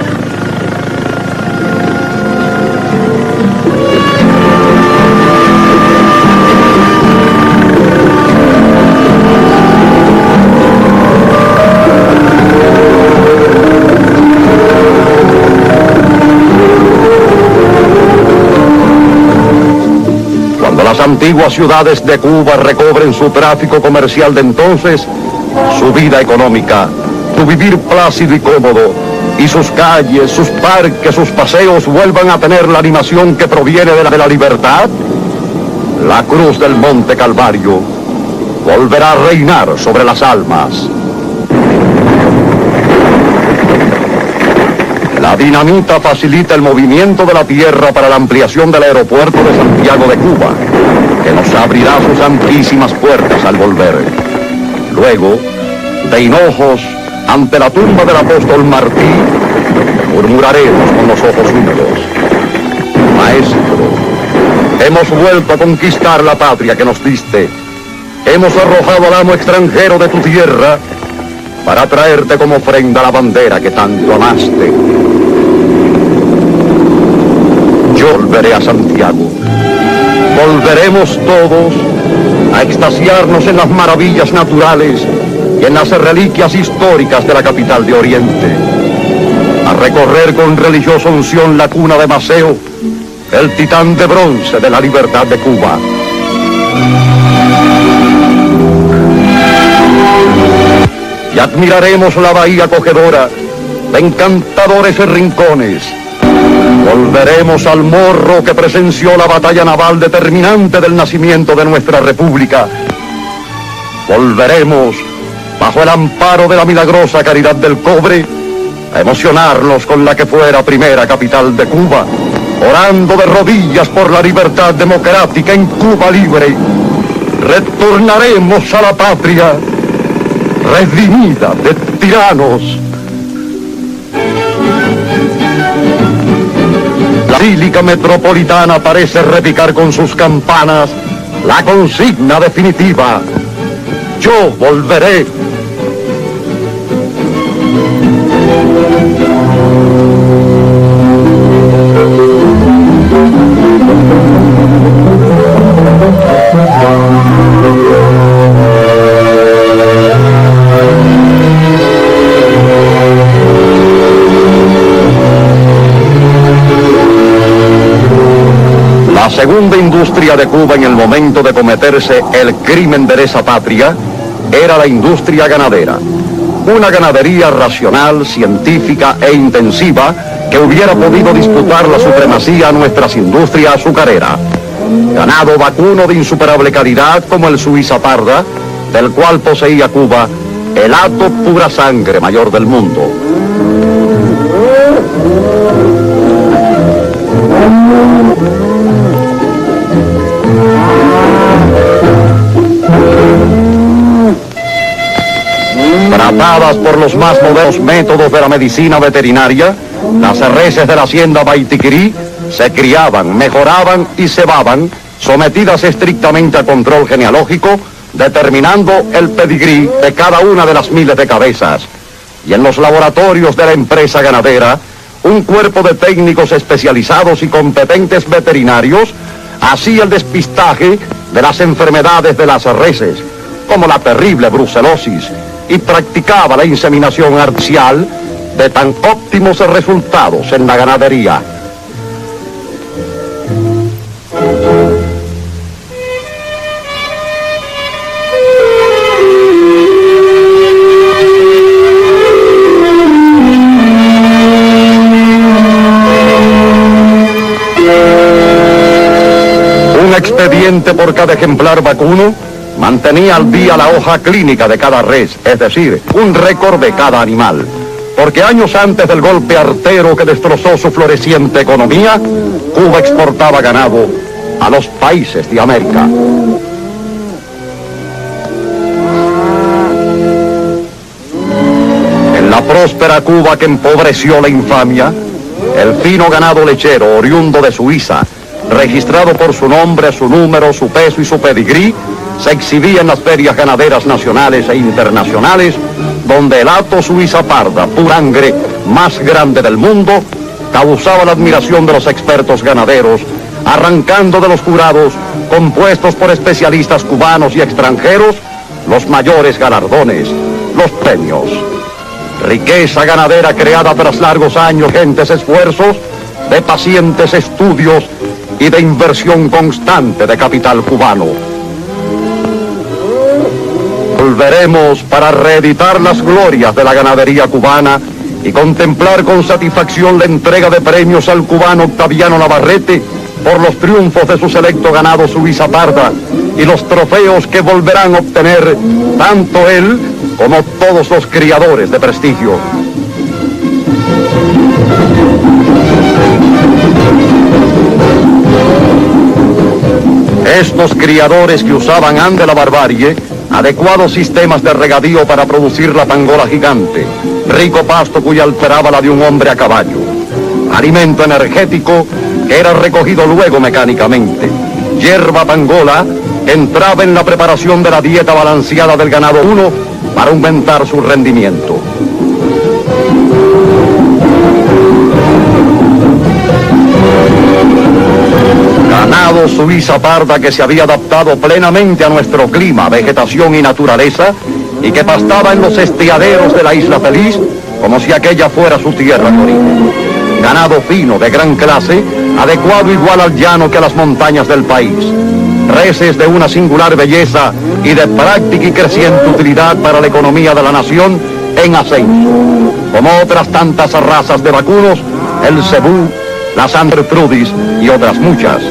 Cuando las antiguas ciudades de Cuba recobren su tráfico comercial de entonces, su vida económica, su vivir plácido y cómodo, y sus calles, sus parques, sus paseos vuelvan a tener la animación que proviene de la libertad, la cruz del Monte Calvario volverá a reinar sobre las almas. La dinamita facilita el movimiento de la tierra para la ampliación del aeropuerto de Santiago de Cuba, que nos abrirá sus amplísimas puertas al volver. Luego, de hinojos, ante la tumba del apóstol Martí, murmuraremos con los ojos húmedos: Maestro, hemos vuelto a conquistar la patria que nos diste. Hemos arrojado al amo extranjero de tu tierra para traerte como ofrenda la bandera que tanto amaste. Yo volveré a Santiago. Volveremos todos a extasiarnos en las maravillas naturales y en las reliquias históricas de la capital de Oriente. A recorrer con religiosa unción la cuna de Maceo, el titán de bronce de la libertad de Cuba. Y admiraremos la bahía acogedora de encantadores rincones. Volveremos al Morro que presenció la batalla naval determinante del nacimiento de nuestra república. Volveremos, bajo el amparo de la milagrosa caridad del cobre, a emocionarnos con la que fuera primera capital de Cuba, orando de rodillas por la libertad democrática en Cuba libre. Retornaremos a la patria redimida de tiranos. La basílica metropolitana parece repicar con sus campanas la consigna definitiva: yo volveré. La segunda industria de Cuba en el momento de cometerse el crimen de lesa patria era la industria ganadera. Una ganadería racional, científica e intensiva que hubiera podido disputar la supremacía a nuestras industrias azucareras. Ganado vacuno de insuperable calidad como el Suiza parda, del cual poseía Cuba el hato pura sangre mayor del mundo. Tratadas por los más modernos métodos de la medicina veterinaria, las reses de la hacienda Baitiquirí se criaban, mejoraban y cebaban, sometidas estrictamente a control genealógico, determinando el pedigrí de cada una de las miles de cabezas. Y en los laboratorios de la empresa ganadera, un cuerpo de técnicos especializados y competentes veterinarios hacía el despistaje de las enfermedades de las reses, como la terrible brucelosis, y practicaba la inseminación artificial de tan óptimos resultados en la ganadería. Un expediente por cada ejemplar vacuno mantenía al día la hoja clínica de cada res, es decir, un récord de cada animal. Porque años antes del golpe artero que destrozó su floreciente economía, Cuba exportaba ganado a los países de América. En la próspera Cuba que empobreció la infamia, el fino ganado lechero oriundo de Suiza, registrado por su nombre, su número, su peso y su pedigrí, se exhibía en las ferias ganaderas nacionales e internacionales, donde el hato Suiza parda, purangre más grande del mundo, causaba la admiración de los expertos ganaderos, arrancando de los jurados, compuestos por especialistas cubanos y extranjeros, los mayores galardones, los premios. Riqueza ganadera creada tras largos años, gentes esfuerzos, de pacientes estudios y de inversión constante de capital cubano. Volveremos para reeditar las glorias de la ganadería cubana y contemplar con satisfacción la entrega de premios al cubano Octaviano Navarrete por los triunfos de su selecto ganado Suiza parda y los trofeos que volverán a obtener tanto él como todos los criadores de prestigio. Estos criadores que usaban ante la barbarie adecuados sistemas de regadío para producir la pangola gigante, rico pasto cuya alteraba la de un hombre a caballo, alimento energético que era recogido luego mecánicamente, hierba pangola que entraba en la preparación de la dieta balanceada del ganado uno para aumentar su rendimiento. Ganado Suiza parda que se había adaptado plenamente a nuestro clima, vegetación y naturaleza, y que pastaba en los estiaderos de la Isla Feliz como si aquella fuera su tierra de origen. Ganado fino, de gran clase, adecuado igual al llano que a las montañas del país. Reses de una singular belleza y de práctica y creciente utilidad para la economía de la nación en ascenso. Como otras tantas razas de vacunos, el cebú, la Sandertrudis y otras muchas.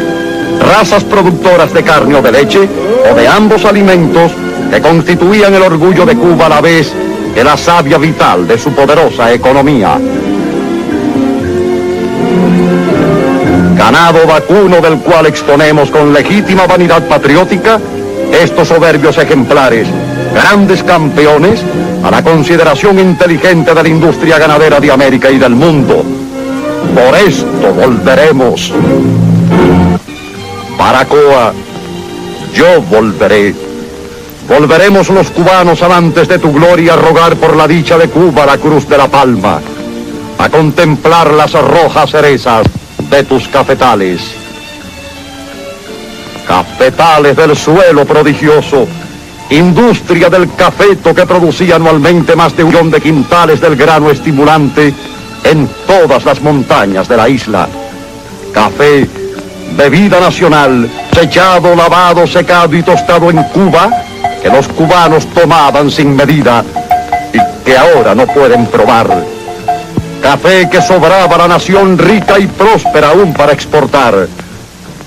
Razas productoras de carne o de leche, o de ambos alimentos, que constituían el orgullo de Cuba a la vez que la savia vital de su poderosa economía. Ganado vacuno del cual exponemos con legítima vanidad patriótica estos soberbios ejemplares, grandes campeones, a la consideración inteligente de la industria ganadera de América y del mundo. Por esto volveremos. Baracoa, yo volveré. Volveremos los cubanos amantes de tu gloria a rogar por la dicha de Cuba la cruz de la palma, a contemplar las rojas cerezas de tus cafetales. Cafetales del suelo prodigioso, industria del cafeto que producía anualmente más de 1 millón de quintales del grano estimulante en todas las montañas de la isla. Café, bebida nacional, sellado, lavado, secado y tostado en Cuba, que los cubanos tomaban sin medida y que ahora no pueden probar. Café que sobraba a la nación rica y próspera aún para exportar.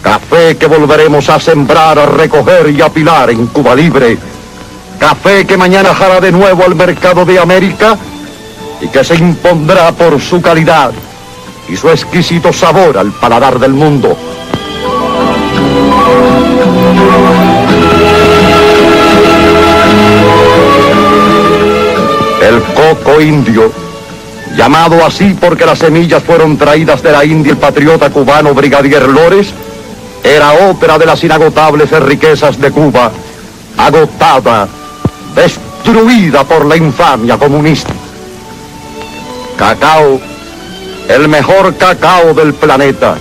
Café que volveremos a sembrar, a recoger y a apilar en Cuba Libre. Café que mañana hará de nuevo al mercado de América y que se impondrá por su calidad y su exquisito sabor al paladar del mundo. El coco indio, llamado así porque las semillas fueron traídas de la India, el patriota cubano Brigadier Lores, era otra de las inagotables riquezas de Cuba, agotada, destruida por la infamia comunista. Cacao, el mejor cacao del planeta.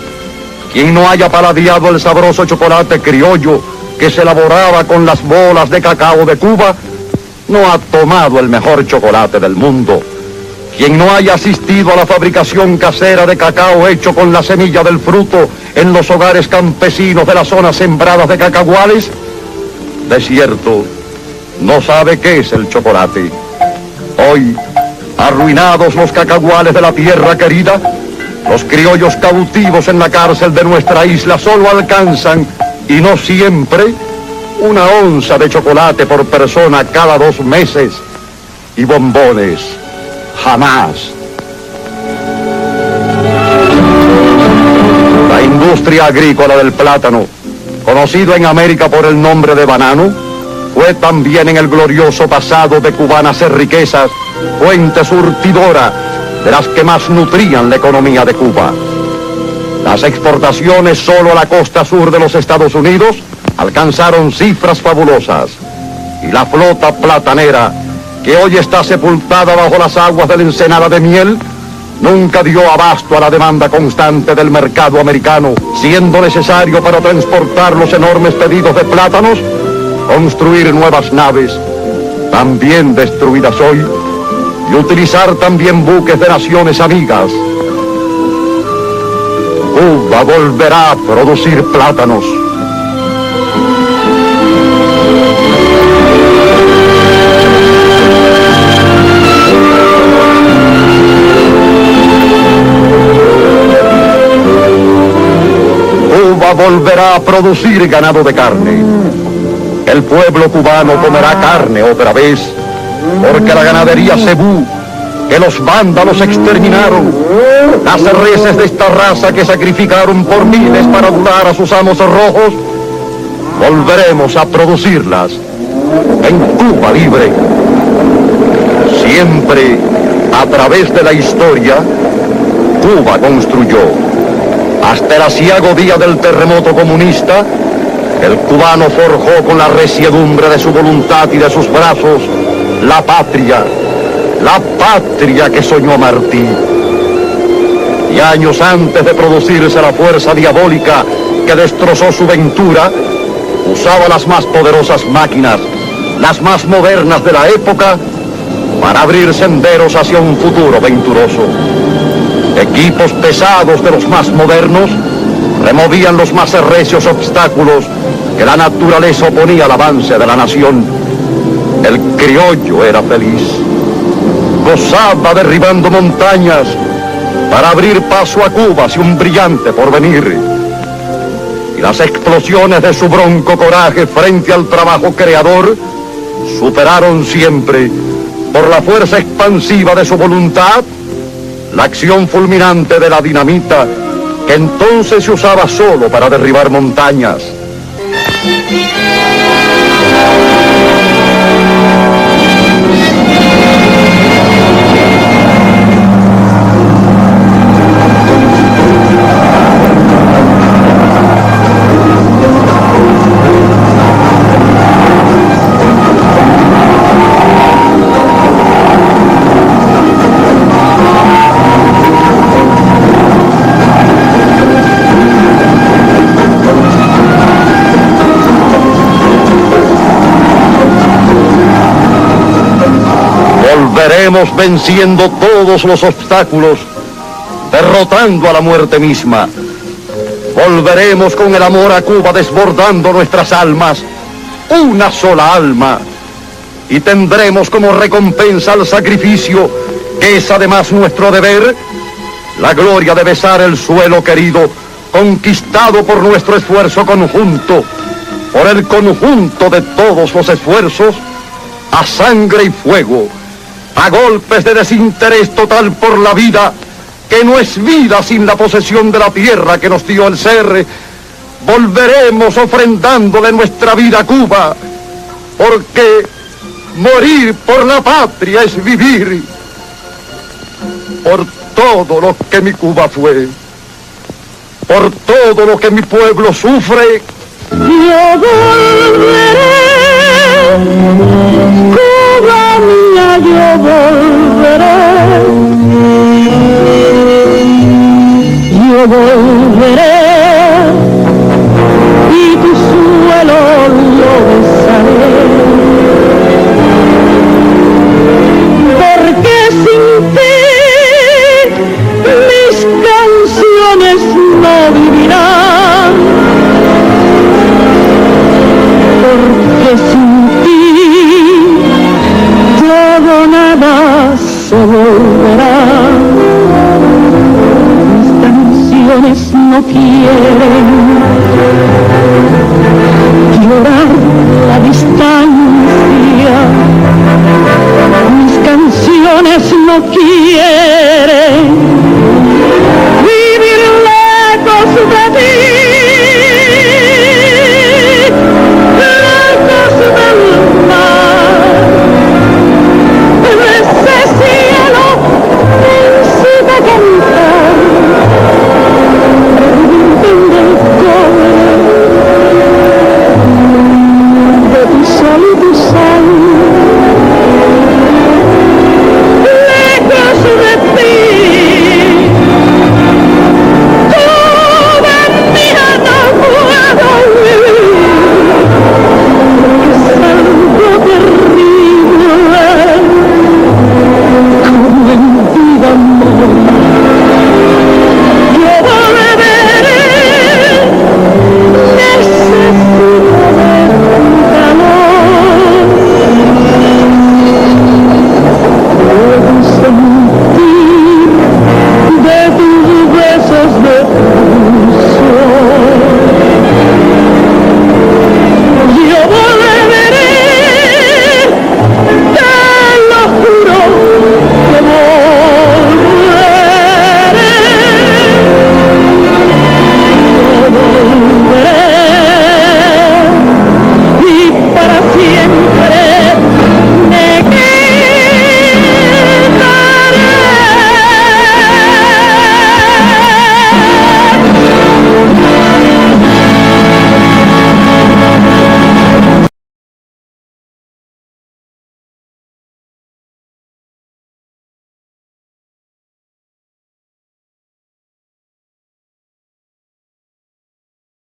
Quien no haya paladeado el sabroso chocolate criollo que se elaboraba con las bolas de cacao de Cuba, no ha tomado el mejor chocolate del mundo. Quien no haya asistido a la fabricación casera de cacao hecho con la semilla del fruto en los hogares campesinos de las zonas sembradas de cacahuales, de cierto, no sabe qué es el chocolate. Hoy, arruinados los cacahuales de la tierra querida, los criollos cautivos en la cárcel de nuestra isla solo alcanzan, y no siempre, 1 onza de chocolate por persona cada 2 meses, y bombones jamás. La industria agrícola del plátano, conocido en América por el nombre de banano, fue también en el glorioso pasado de cubanas riquezas fuente surtidora de las que más nutrían la economía de Cuba. Las exportaciones solo a la costa sur de los Estados Unidos alcanzaron cifras fabulosas, y la flota platanera, que hoy está sepultada bajo las aguas de la ensenada de miel, nunca dio abasto a la demanda constante del mercado americano, siendo necesario para transportar los enormes pedidos de plátanos construir nuevas naves, también destruidas hoy, y utilizar también buques de naciones amigas. Cuba volverá a producir plátanos. Cuba volverá a producir ganado de carne. El pueblo cubano comerá carne otra vez, porque la ganadería cebú, que los vándalos exterminaron, las reses de esta raza que sacrificaron por miles para adular a sus amos rojos, volveremos a producirlas en Cuba Libre. Siempre, a través de la historia, Cuba construyó. Hasta el aciago día del terremoto comunista, el cubano forjó con la resiedumbre de su voluntad y de sus brazos la patria que soñó Martí. Y años antes de producirse la fuerza diabólica que destrozó su ventura, usaba las más poderosas máquinas, las más modernas de la época, para abrir senderos hacia un futuro venturoso. Equipos pesados de los más modernos removían los más recios obstáculos que la naturaleza oponía al avance de la nación. El criollo era feliz. Gozaba derribando montañas para abrir paso a Cuba hacia un brillante porvenir. Y las explosiones de su bronco coraje frente al trabajo creador superaron siempre, por la fuerza expansiva de su voluntad, la acción fulminante de la dinamita, que entonces se usaba solo para derribar montañas. Volveremos venciendo todos los obstáculos, derrotando a la muerte misma. Volveremos con el amor a Cuba desbordando nuestras almas, una sola alma. Y tendremos como recompensa al sacrificio, que es además nuestro deber, la gloria de besar el suelo querido, conquistado por nuestro esfuerzo conjunto, por el conjunto de todos los esfuerzos, a sangre y fuego, a golpes de desinterés total por la vida, que no es vida sin la posesión de la tierra que nos dio el ser. Volveremos ofrendándole nuestra vida a Cuba, porque morir por la patria es vivir. Por todo lo que mi Cuba fue, por todo lo que mi pueblo sufre, yo volveré. Cuba mía, yo volveré, yo volveré, y tu suelo lo besaré, porque sin ti mis canciones no vivirán, porque sin todo nada se volverá. Mis canciones no quieren